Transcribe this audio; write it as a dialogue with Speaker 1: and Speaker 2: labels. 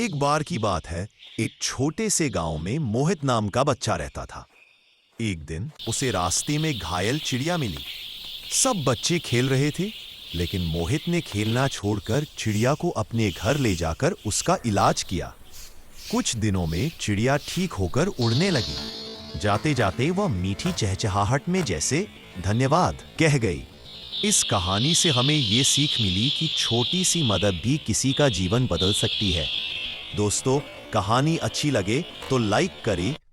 Speaker 1: एक बार की बात है, एक छोटे से गांव में मोहित नाम का बच्चा रहता था। एक दिन उसे रास्ते में घायल चिड़िया मिली। सब बच्चे खेल रहे थे, लेकिन मोहित ने खेलना छोड़कर चिड़िया को अपने घर ले जाकर उसका इलाज किया। कुछ दिनों में चिड़िया ठीक होकर उड़ने लगी। जाते जाते वह मीठी चहचहाहट में जैसे धन्यवाद कह गई। इस कहानी से हमें ये सीख मिली कि छोटी सी मदद भी किसी का जीवन बदल सकती है। दोस्तों, कहानी अच्छी लगे तो लाइक करें,